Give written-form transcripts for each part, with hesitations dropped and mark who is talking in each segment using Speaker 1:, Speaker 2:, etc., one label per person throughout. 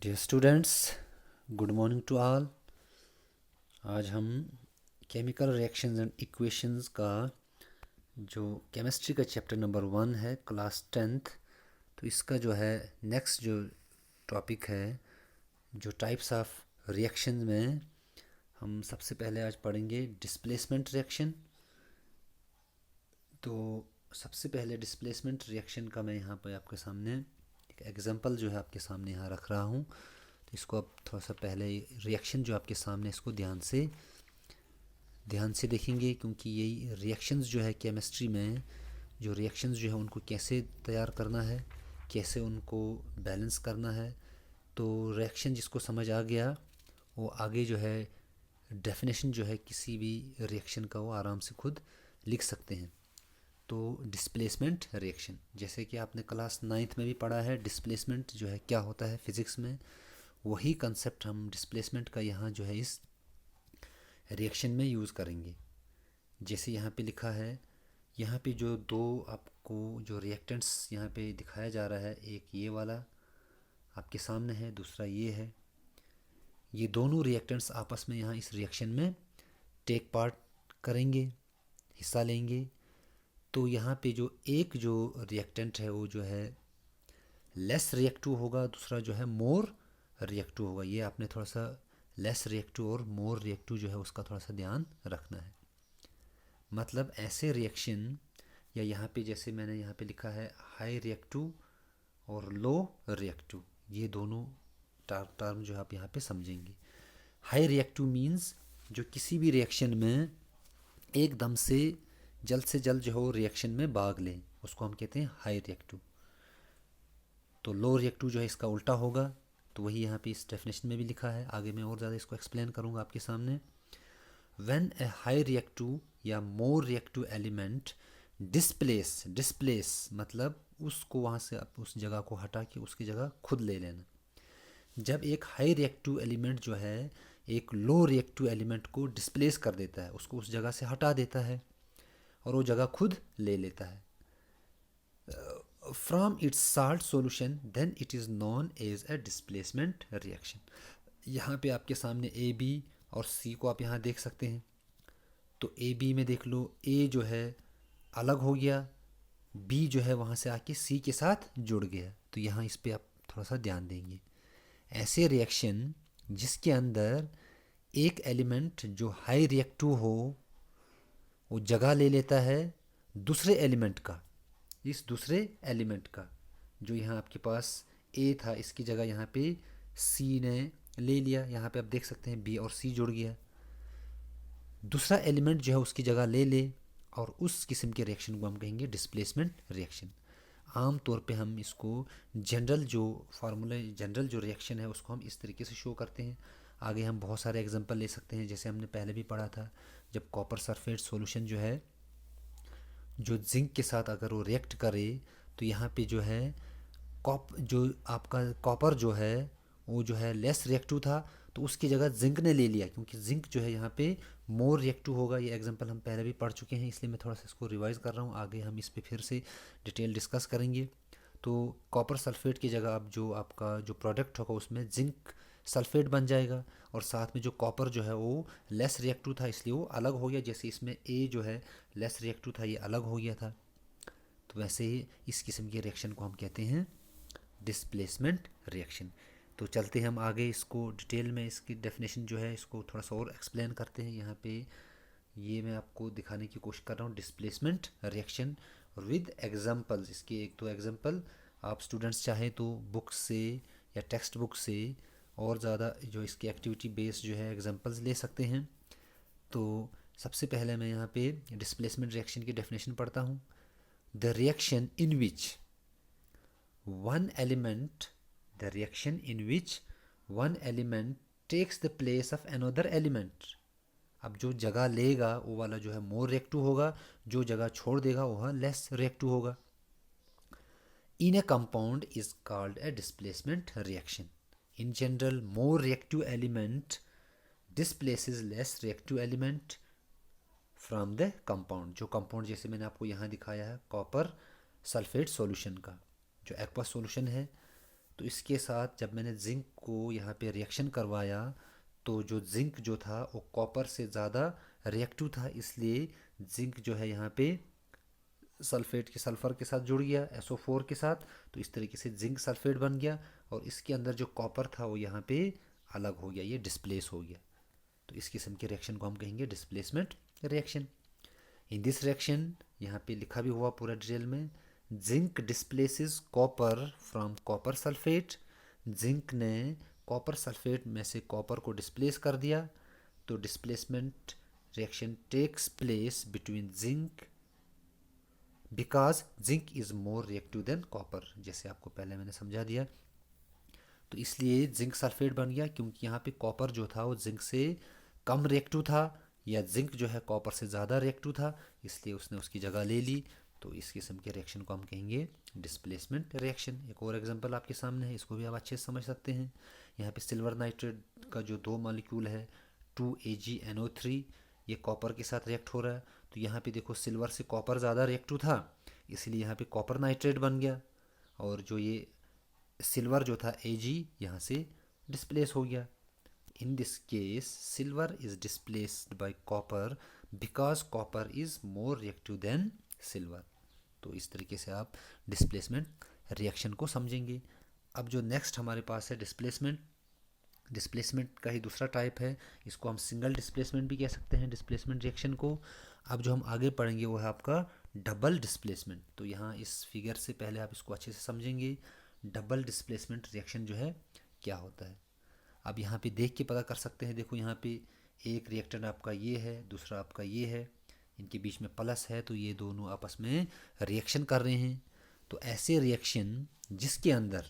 Speaker 1: Dear students, good morning to all. आज हम chemical reactions and equations का जो केमिस्ट्री का चैप्टर नंबर 1 है, क्लास 10th, तो इसका जो है नेक्स्ट जो टॉपिक है, जो टाइप्स ऑफ रिएक्शन में हम सबसे पहले आज पढ़ेंगे डिस्प्लेसमेंट रिएक्शन। तो सबसे पहले डिस्प्लेसमेंट रिएक्शन का मैं यहाँ पर आपके सामने एक एग्जांपल जो है आपके सामने यहाँ रख रहा हूँ। तो इसको आप थोड़ा सा पहले रिएक्शन जो आपके सामने इसको ध्यान से देखेंगे, क्योंकि यही रिएक्शंस जो है केमिस्ट्री में, जो रिएक्शंस जो है उनको कैसे तैयार करना है, कैसे उनको बैलेंस करना है। तो रिएक्शन जिसको समझ आ गया वो आगे जो है डेफिनेशन जो है किसी भी रिएक्शन का वो आराम से खुद लिख सकते हैं। तो डिस्प्लेसमेंट रिएक्शन, जैसे कि आपने क्लास 9th में भी पढ़ा है, डिस्प्लेसमेंट जो है क्या होता है फिज़िक्स में, वही कंसेप्ट हम डिस्प्लेसमेंट का यहाँ जो है इस रिएक्शन में यूज़ करेंगे। जैसे यहाँ पे लिखा है, यहाँ पे जो दो आपको जो रिएक्टेंट्स यहाँ पे दिखाया जा रहा है, एक ये वाला आपके सामने है, दूसरा ये है। ये दोनों रिएक्टेंट्स आपस में यहाँ इस रिएक्शन में टेक पार्ट करेंगे, हिस्सा लेंगे। तो यहाँ पे जो एक जो रिएक्टेंट है वो जो है लेस रिएक्टिव होगा, दूसरा जो है मोर रिएक्टिव होगा। ये आपने थोड़ा सा लेस रिएक्टिव और मोर रिएक्टिव जो है उसका थोड़ा सा ध्यान रखना है। मतलब ऐसे रिएक्शन, या यहाँ पे जैसे मैंने यहाँ पे लिखा है हाई रिएक्टिव और लो रिएक्टिव, ये दोनों टर्म जो आप यहाँ पे समझेंगे। हाई रिएक्टिव मीन्स जो किसी भी रिएक्शन में एकदम से जल्द जो हो रिएक्शन में भाग लें, उसको हम कहते हैं हाई रिएक्टिव। तो लो रिएक्टिव जो है इसका उल्टा होगा। तो वही यहाँ पे इस डेफिनेशन में भी लिखा है, आगे मैं और ज़्यादा इसको एक्सप्लेन करूँगा आपके सामने। व्हेन ए हाई रिएक्टिव या मोर रिएक्टिव एलिमेंट डिस्प्लेस मतलब उसको वहाँ से उस जगह को हटा के उसकी जगह खुद ले लेना। जब एक हाई रिएक्टिव एलिमेंट जो है एक लो रिएक्टिव एलिमेंट को डिस्प्लेस कर देता है, उसको उस जगह से हटा देता है और वो जगह खुद ले लेता है from its salt solution, then it is known as a displacement reaction. यहाँ पे आपके सामने ए बी और सी को आप यहाँ देख सकते हैं। तो ए बी में देख लो, ए जो है अलग हो गया, बी जो है वहाँ से आके सी के साथ जुड़ गया। तो यहाँ इस पे आप थोड़ा सा ध्यान देंगे। ऐसे रिएक्शन जिसके अंदर एक एलिमेंट जो हाई रिएक्टिव हो वो जगह ले लेता है दूसरे एलिमेंट का, इस दूसरे एलिमेंट का, जो यहाँ आपके पास ए था इसकी जगह यहाँ पे सी ने ले लिया। यहाँ पे आप देख सकते हैं बी और सी जुड़ गया। दूसरा एलिमेंट जो है उसकी जगह ले ले, और उस किस्म के रिएक्शन को हम कहेंगे डिस्प्लेसमेंट रिएक्शन। आम तौर पे हम इसको जनरल जो रिएक्शन है उसको हम इस तरीके से शो करते हैं। आगे हम बहुत सारे एग्जांपल ले सकते हैं, जैसे हमने पहले भी पढ़ा था, जब कॉपर सल्फेट सॉल्यूशन जो है जो जिंक के साथ अगर वो रिएक्ट करे, तो यहाँ पे जो है जो आपका कॉपर जो है वो जो है लेस रिएक्टिव था, तो उसकी जगह जिंक ने ले लिया, क्योंकि जिंक जो है यहाँ पे मोर रिएक्टिव होगा। ये एग्जांपल हम पहले भी पढ़ चुके हैं, इसलिए मैं थोड़ा सा इसको रिवाइज कर रहा हूँ। आगे हम इस पे फिर से डिटेल डिस्कस करेंगे। तो कॉपर सल्फेट की जगह अब जो आपका जो प्रोडक्ट होगा उसमें जिंक सल्फेट बन जाएगा, और साथ में जो कॉपर जो है वो लेस रिएक्टिव था इसलिए वो अलग हो गया। जैसे इसमें ए जो है लेस रिएक्टिव था, ये अलग हो गया था। तो वैसे ही इस किस्म के रिएक्शन को हम कहते हैं डिस्प्लेसमेंट रिएक्शन। तो चलते हैं हम आगे, इसको डिटेल में इसकी डेफिनेशन जो है इसको थोड़ा सा और एक्सप्लेन करते हैं। यहाँ पे ये मैं आपको दिखाने की कोशिश कर रहा हूँ डिस्प्लेसमेंट रिएक्शन विद एग्जांपल्स। इसके एक दो एग्जांपल आप स्टूडेंट्स चाहें तो बुक से या टेक्स्ट बुक से और ज़्यादा जो इसकी एक्टिविटी बेस्ड जो है एग्जांपल्स ले सकते हैं। तो सबसे पहले मैं यहाँ पे डिस्प्लेसमेंट रिएक्शन की डेफिनेशन पढ़ता हूँ। The reaction in which one element the reaction in which one element takes the place of another element। अब जो जगह लेगा वो वाला जो है मोर रिएक्टिव होगा, जो जगह छोड़ देगा वह लेस रिएक्टिव होगा। In a compound is called a displacement reaction. In general more reactive element displaces less reactive element from the compound. जो कंपाउंड जैसे मैंने आपको यहाँ दिखाया है कॉपर सल्फेट सॉल्यूशन का जो एक्वा सॉल्यूशन है, तो इसके साथ जब मैंने जिंक को यहाँ पे रिएक्शन करवाया तो जो जिंक जो था वो कॉपर से ज़्यादा रिएक्टिव था, इसलिए जिंक जो है यहाँ पे सल्फेट के सल्फ़र के साथ जुड़ गया SO4 के साथ। तो इस तरीके से जिंक सल्फेट बन गया और इसके अंदर जो कॉपर था वो यहाँ पे अलग हो गया, ये डिस्प्लेस हो गया। तो इस किस्म के रिएक्शन को हम कहेंगे displacement reaction. In this reaction यहाँ पे लिखा भी हुआ पूरा डिटेल में, zinc displaces copper from copper sulphate. Zinc ने कॉपर सल्फेट में से कॉपर को डिस्प्लेस कर दिया। तो displacement reaction takes place between zinc because zinc is more reactive than copper, जैसे आपको पहले मैंने समझा दिया। तो इसलिए जिंक सल्फेट बन गया क्योंकि यहाँ पे कॉपर जो था वो जिंक से कम रिएक्टिव था, या जिंक जो है कॉपर से ज़्यादा रिएक्टिव था, इसलिए उसने उसकी जगह ले ली। तो इस किस्म के रिएक्शन को हम कहेंगे डिस्प्लेसमेंट रिएक्शन। एक और एग्जांपल आपके सामने है, इसको भी आप अच्छे से समझ सकते हैं। यहाँ पे सिल्वर नाइट्रेट का जो 2 मॉलिक्यूल है 2AgNO3, ये कॉपर के साथ रिएक्ट हो रहा है। तो यहाँ पे देखो सिल्वर से कॉपर ज़्यादा रिएक्टिव था, इसलिए यहाँ पे कॉपर नाइट्रेट बन गया, और जो ये सिल्वर जो था Ag यहाँ से डिस्प्लेस हो गया। In this case silver is displaced by copper because copper is more reactive then silver. तो इस तरीके से आप डिस्प्लेसमेंट रिएक्शन को समझेंगे। अब जो नेक्स्ट हमारे पास है डिस्प्लेसमेंट, डिस्प्लेसमेंट का ही दूसरा टाइप है, इसको हम सिंगल डिस्प्लेसमेंट भी कह सकते हैं डिस्प्लेसमेंट रिएक्शन को। अब जो हम आगे पढ़ेंगे वो है आपका डबल डिस्प्लेसमेंट। तो यहाँ इस फिगर से पहले आप इसको अच्छे से समझेंगे, डबल डिस्प्लेसमेंट रिएक्शन जो है क्या होता है। अब यहाँ पे देख के पता कर सकते हैं, देखो यहाँ पे एक रिएक्टेंट आपका ये है, दूसरा आपका ये है, इनके बीच में प्लस है, तो ये दोनों आपस में रिएक्शन कर रहे हैं। तो ऐसे रिएक्शन जिसके अंदर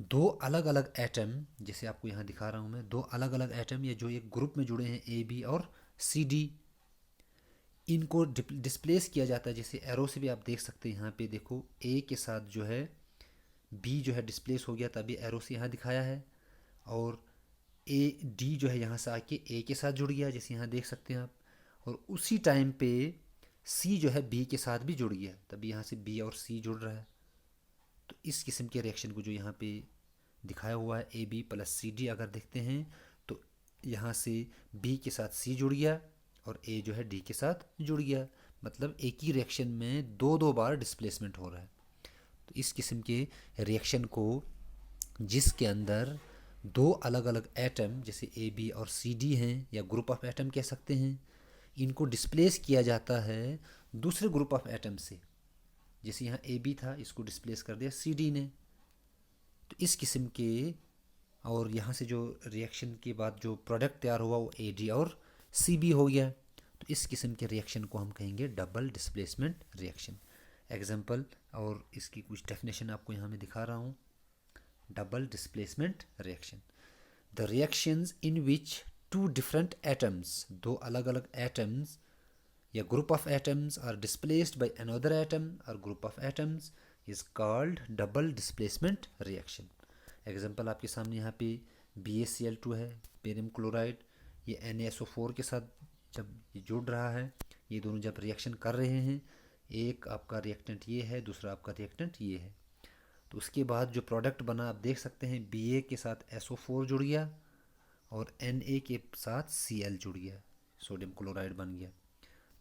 Speaker 1: दो अलग अलग एटम, जैसे आपको यहाँ दिखा रहा हूँ मैं, दो अलग अलग एटम या जो एक ग्रुप में जुड़े हैं AB और CD, इनको डिस्प्लेस किया जाता है। जैसे एरो से भी आप देख सकते हैं, यहाँ पे देखो A के साथ जो है B जो है डिस्प्लेस हो गया, तभी एरो से यहाँ दिखाया है, और D जो है यहाँ से आके A के साथ जुड़ गया, जैसे यहाँ देख सकते हैं आप, और उसी टाइम पे C जो है B के साथ भी जुड़ गया, तभी यहाँ से B और C जुड़ रहा है। तो इस किस्म के रिएक्शन को जो यहाँ पे दिखाया हुआ है AB + CD, अगर देखते हैं तो यहाँ से B के साथ C जुड़ गया और A जो है D के साथ जुड़ गया, मतलब एक ही रिएक्शन में दो दो बार डिस्प्लेसमेंट हो रहा है। तो इस किस्म के रिएक्शन को जिसके अंदर दो अलग अलग एटम जैसे AB और CD हैं, या ग्रुप ऑफ एटम कह सकते हैं, इनको डिस्प्लेस किया जाता है दूसरे ग्रुप ऑफ एटम से। जैसे यहाँ AB था, इसको डिस्प्लेस कर दिया CD ने। तो इस किस्म के, और यहाँ से जो रिएक्शन के बाद जो प्रोडक्ट तैयार हुआ वो AD और CB हो गया। तो इस किस्म के रिएक्शन को हम कहेंगे डबल डिस्प्लेसमेंट रिएक्शन। एग्जाम्पल और इसकी कुछ डेफिनेशन आपको यहाँ मैं दिखा रहा हूँ। Double displacement reaction, the reactions in which two different atoms, दो अलग अलग एटम्स या group of atoms are displaced by another atom और group of atoms is called double displacement reaction. Example आपके सामने यहाँ पे BaCl2 है, बेरियम क्लोराइड, ये NaSO4 के साथ जब ये जुड़ रहा है, ये दोनों जब रिएक्शन कर रहे हैं, एक आपका रिएक्टेंट ये है, दूसरा आपका रिएक्टेंट ये है, तो उसके बाद जो प्रोडक्ट बना आप देख सकते हैं, Ba के साथ SO4 जुड़ गया और Na के साथ Cl जुड़ गया, सोडियम क्लोराइड बन गया।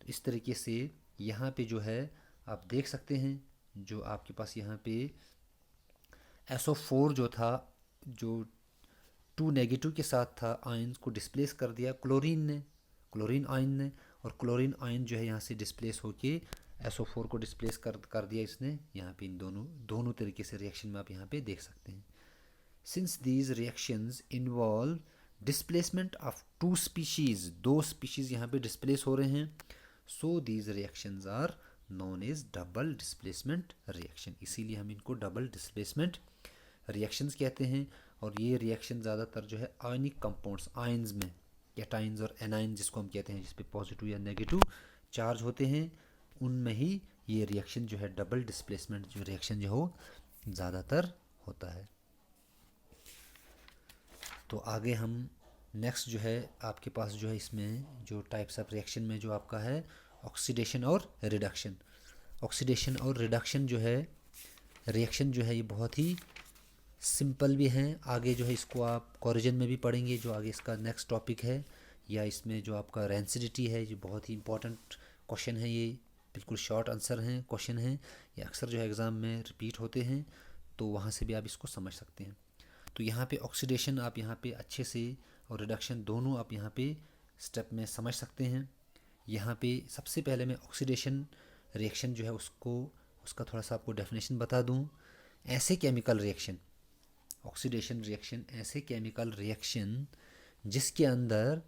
Speaker 1: तो इस तरीके से यहाँ पे जो है आप देख सकते हैं, जो आपके पास यहाँ पे SO4 जो था, जो 2 नेगेटिव के साथ था, आयन को डिस्प्लेस कर दिया क्लोरीन आयन ने, और क्लोरीन आयन जो है यहाँ से डिस्प्लेस होके SO4 को डिस्प्लेस कर दिया इसने। यहाँ पे इन दोनों तरीके से रिएक्शन में आप यहाँ पे देख सकते हैं। Since these reactions involve displacement of 2 species, 2 species यहाँ पे डिस्प्लेस हो रहे हैं, so these reactions are known as double displacement reaction. इसीलिए हम इनको डबल डिस्प्लेसमेंट रिएक्शंस कहते हैं। और ये रिएक्शन ज़्यादातर जो है आयनिक कंपाउंड्स, आयंस में, कैटाइंस और एनाइन जिसको हम कहते हैं, जिस पे पॉजिटिव या नेगेटिव चार्ज होते हैं, उनमें ही ये रिएक्शन जो है डबल डिस्प्लेसमेंट जो रिएक्शन जो हो ज़्यादातर होता है। तो आगे हम नेक्स्ट जो है आपके पास जो है इसमें जो टाइप्स ऑफ रिएक्शन में जो आपका है ऑक्सीडेशन और रिडक्शन। ऑक्सीडेशन और रिडक्शन जो है रिएक्शन जो है ये बहुत ही सिंपल भी हैं, आगे जो है इसको आप कोरिजन में भी पढ़ेंगे, जो आगे इसका नेक्स्ट टॉपिक है, या इसमें जो आपका रेंसिडिटी है, जो बहुत ही इंपॉर्टेंट क्वेश्चन है, ये बिल्कुल शॉर्ट आंसर हैं, क्वेश्चन हैं, ये अक्सर जो है एग्ज़ाम में रिपीट होते हैं, तो वहाँ से भी आप इसको समझ सकते हैं। तो यहाँ पे ऑक्सीडेशन आप यहाँ पे अच्छे से और रिडक्शन दोनों आप यहाँ पे स्टेप में समझ सकते हैं। यहाँ पे सबसे पहले मैं ऑक्सीडेशन रिएक्शन जो है उसका थोड़ा सा आपको डेफिनेशन बता दूँ। ऐसे केमिकल रिएक्शन, ऑक्सीडेशन रिएक्शन ऐसे केमिकल रिएक्शन जिसके अंदर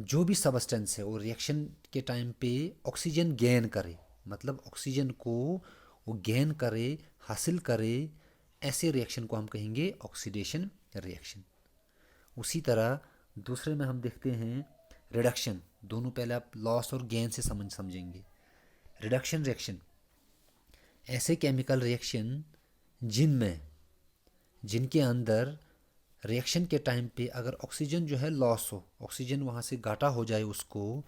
Speaker 1: जो भी सबस्टेंस है वो रिएक्शन के टाइम पे ऑक्सीजन गेन करे, मतलब ऑक्सीजन को वो गेन करे, हासिल करे, ऐसे रिएक्शन को हम कहेंगे ऑक्सीडेशन रिएक्शन। उसी तरह दूसरे में हम देखते हैं रिडक्शन। दोनों पहले आप लॉस और गेन से समझेंगे। रिडक्शन रिएक्शन ऐसे केमिकल रिएक्शन जिनके अंदर रिएक्शन के टाइम पे अगर ऑक्सीजन जो है लॉस हो, ऑक्सीजन वहाँ से घाटा हो जाए उसको,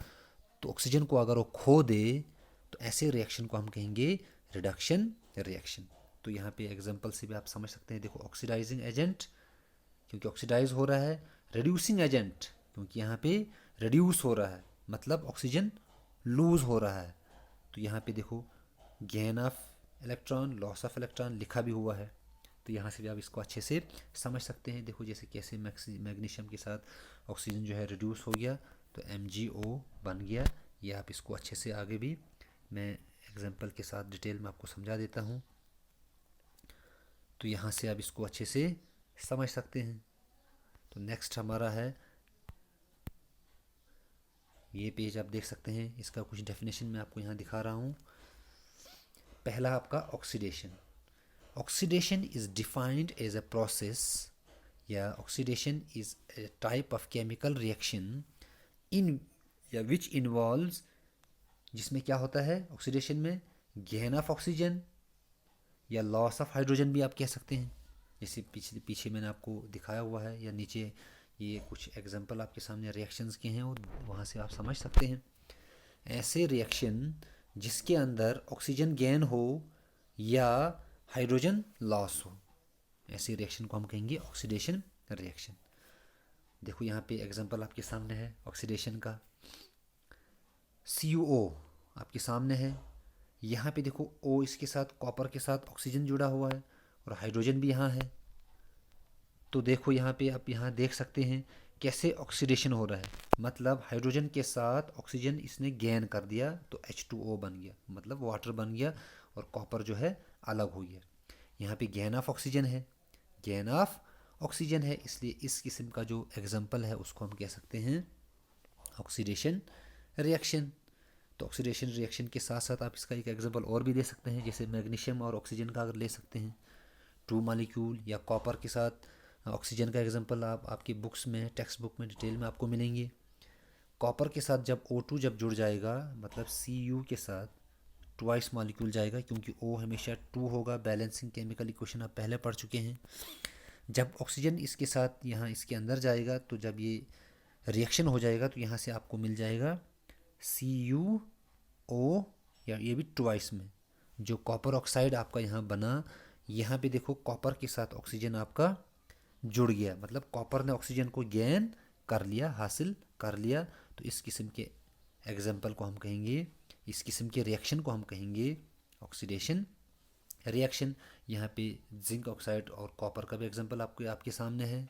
Speaker 1: तो ऑक्सीजन को अगर वो खो दे, तो ऐसे रिएक्शन को हम कहेंगे रिडक्शन रिएक्शन। तो यहाँ पे एग्जांपल से भी आप समझ सकते हैं। देखो, ऑक्सीडाइजिंग एजेंट क्योंकि ऑक्सीडाइज हो रहा है, रिड्यूसिंग एजेंट क्योंकि यहाँ पे रिड्यूस हो रहा है, मतलब ऑक्सीजन लूज हो रहा है। तो यहाँ पे देखो gain of electron, loss of electron लिखा भी हुआ है, तो यहाँ से भी आप इसको अच्छे से समझ सकते हैं। देखो जैसे कैसे मैग्नीशियम के साथ ऑक्सीजन जो है रिड्यूस हो गया तो MgO बन गया। ये आप इसको अच्छे से आगे भी मैं एग्जांपल के साथ डिटेल में आपको समझा देता हूँ, तो यहाँ से आप इसको अच्छे से समझ सकते हैं। तो नेक्स्ट हमारा है, ये पेज आप देख सकते हैं, इसका कुछ डेफिनेशन मैं आपको यहाँ दिखा रहा हूँ। पहला आपका oxidation. Oxidation is defined as a process, या oxidation is a type of chemical reaction in या which involves, जिसमें क्या होता है ऑक्सीडेशन में, गेन ऑफ ऑक्सीजन या लॉस ऑफ हाइड्रोजन भी आप कह सकते हैं, जैसे पीछे पीछे मैंने आपको दिखाया हुआ है, या नीचे ये कुछ एग्जांपल आपके सामने रिएक्शंस के हैं और वहाँ से आप समझ सकते हैं। ऐसे रिएक्शन जिसके अंदर ऑक्सीजन गेन हो या हाइड्रोजन लॉस हो, ऐसे रिएक्शन को हम कहेंगे ऑक्सीडेशन रिएक्शन। देखो यहाँ पे एग्जांपल आपके सामने है ऑक्सीडेशन का। CuO आपके सामने है, यहाँ पे देखो O इसके साथ कॉपर के साथ ऑक्सीजन जुड़ा हुआ है और हाइड्रोजन भी यहाँ है। तो देखो यहाँ पे आप यहाँ देख सकते हैं कैसे ऑक्सीडेशन हो रहा है, मतलब हाइड्रोजन के साथ ऑक्सीजन इसने गेन कर दिया तो H2O बन गया, मतलब वाटर बन गया, और कॉपर जो है अलग हो गया। यहाँ पे गेन ऑफ ऑक्सीजन है, गेन ऑफ ऑक्सीजन है, इसलिए इस किस्म का जो एग्जांपल है उसको हम कह सकते हैं ऑक्सीडेशन रिएक्शन। तो ऑक्सीडेशन रिएक्शन के साथ साथ आप इसका एक एग्जांपल और भी दे सकते हैं, जैसे मैग्नीशियम और ऑक्सीजन का अगर ले सकते हैं, 2 मॉलिक्यूल, या कॉपर के साथ ऑक्सीजन का एग्जांपल आप आपकी बुक्स में, टेक्स्ट बुक में डिटेल में आपको मिलेंगे। कॉपर के साथ जब O2 जब जुड़ जाएगा, मतलब Cu के साथ ट्वाइस मॉलिक्यूल जाएगा, क्योंकि O हमेशा 2 होगा। बैलेंसिंग केमिकल इक्वेशन आप पहले पढ़ चुके हैं। जब ऑक्सीजन इसके साथ यहाँ इसके अंदर जाएगा, तो जब ये रिएक्शन हो जाएगा तो यहाँ से आपको मिल जाएगा CuO, या ये भी ट्वाइस में, जो कॉपर ऑक्साइड आपका यहाँ बना। यहाँ पे देखो कॉपर के साथ ऑक्सीजन आपका जुड़ गया, मतलब कॉपर ने ऑक्सीजन को गेन कर लिया, हासिल कर लिया। तो इस किस्म के एग्जाम्पल को हम कहेंगे, इस किस्म के रिएक्शन को हम कहेंगे ऑक्सीडेशन रिएक्शन। यहाँ पे जिंक ऑक्साइड और कॉपर का भी एग्जांपल आपके सामने है,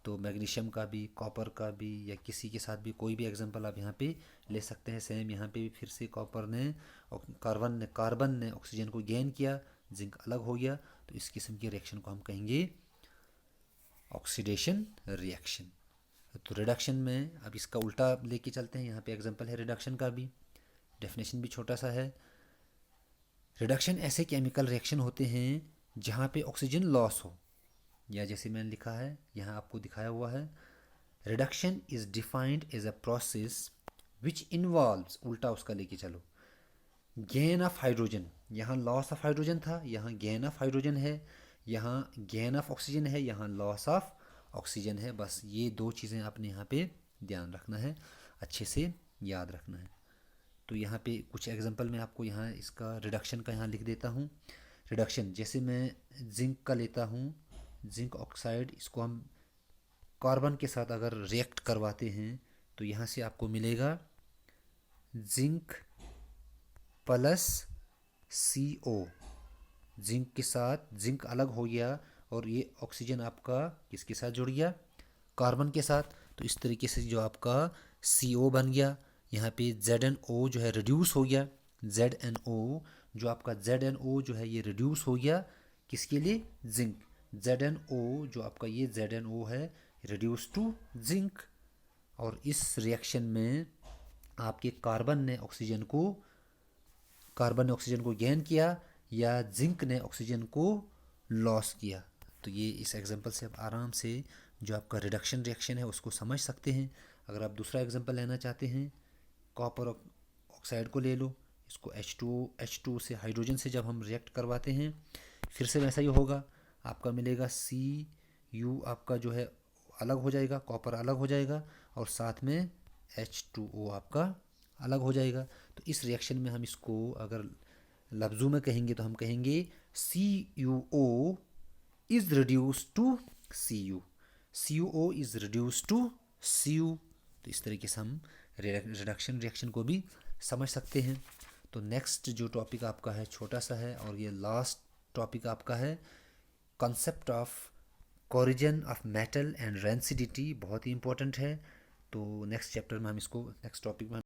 Speaker 1: तो मैग्नीशियम का भी, कॉपर का भी, या किसी के साथ भी कोई भी एग्जांपल आप यहाँ पे ले सकते हैं। सेम यहाँ पे भी फिर से कॉपर ने कार्बन ने ऑक्सीजन को गेन किया, जिंक अलग हो गया, तो इस किस्म के रिएक्शन को हम कहेंगे ऑक्सीडेशन रिएक्शन। तो रिडक्शन में अब इसका उल्टा लेके चलते हैं, यहाँ पे एग्जांपल है रिडक्शन का भी, डेफिनेशन भी छोटा सा है। रिडक्शन ऐसे केमिकल रिएक्शन होते हैं जहाँ पे ऑक्सीजन लॉस हो, या जैसे मैंने लिखा है यहाँ आपको दिखाया हुआ है, reduction is defined as a process which involves, उल्टा उसका लेके चलो, गेन ऑफ हाइड्रोजन, यहाँ लॉस ऑफ हाइड्रोजन था, यहाँ गेन ऑफ हाइड्रोजन है, यहाँ गेन ऑफ ऑक्सीजन है, यहाँ लॉस ऑफ ऑक्सीजन है। बस ये 2 चीज़ें आपने यहाँ पे ध्यान रखना है, अच्छे से याद रखना है। तो यहाँ पे कुछ एग्जांपल मैं आपको यहाँ इसका रिडक्शन का यहाँ लिख देता हूँ। रिडक्शन जैसे मैं जिंक का लेता हूँ जिंक ऑक्साइड, इसको हम कार्बन के साथ अगर रिएक्ट करवाते हैं तो यहाँ से आपको मिलेगा जिंक प्लस CO। जिंक के साथ जिंक अलग हो गया और ये ऑक्सीजन आपका किसके साथ जुड़ गया, कार्बन के साथ। तो इस तरीके से जो आपका CO बन गया, यहाँ पे ZnO जो है रिड्यूस हो गया। ZnO जो आपका ZnO जो है ये रिड्यूस हो गया किसके लिए, जिंक। ZnO जो आपका ये ZnO है रिड्यूस टू जिंक। और इस रिएक्शन में आपके कार्बन ने ऑक्सीजन को गेन किया या जिंक ने ऑक्सीजन को लॉस किया। तो ये इस एग्जांपल से आप आराम से जो आपका रिडक्शन रिएक्शन है उसको समझ सकते हैं। अगर आप दूसरा एग्जांपल लेना चाहते हैं, कॉपर ऑक्साइड को ले लो, इसको H2 से हाइड्रोजन से जब हम रिएक्ट करवाते हैं फिर से वैसा ही होगा, आपका मिलेगा Cu आपका जो है अलग हो जाएगा, कॉपर अलग हो जाएगा और साथ में H2O आपका अलग हो जाएगा। तो इस रिएक्शन में हम इसको अगर लफ्ज़ों में कहेंगे तो हम कहेंगे CuO is reduce to Cu, CuO is reduce to Cu। तो इस तरीके से हम रिडक्शन रिएक्शन को भी समझ सकते हैं। तो नेक्स्ट जो टॉपिक आपका है छोटा सा है और ये लास्ट टॉपिक आपका है concept of corrosion of metal and rancidity, बहुत ही इंपॉर्टेंट है। तो नेक्स्ट चैप्टर में हम इसको, नेक्स्ट टॉपिक में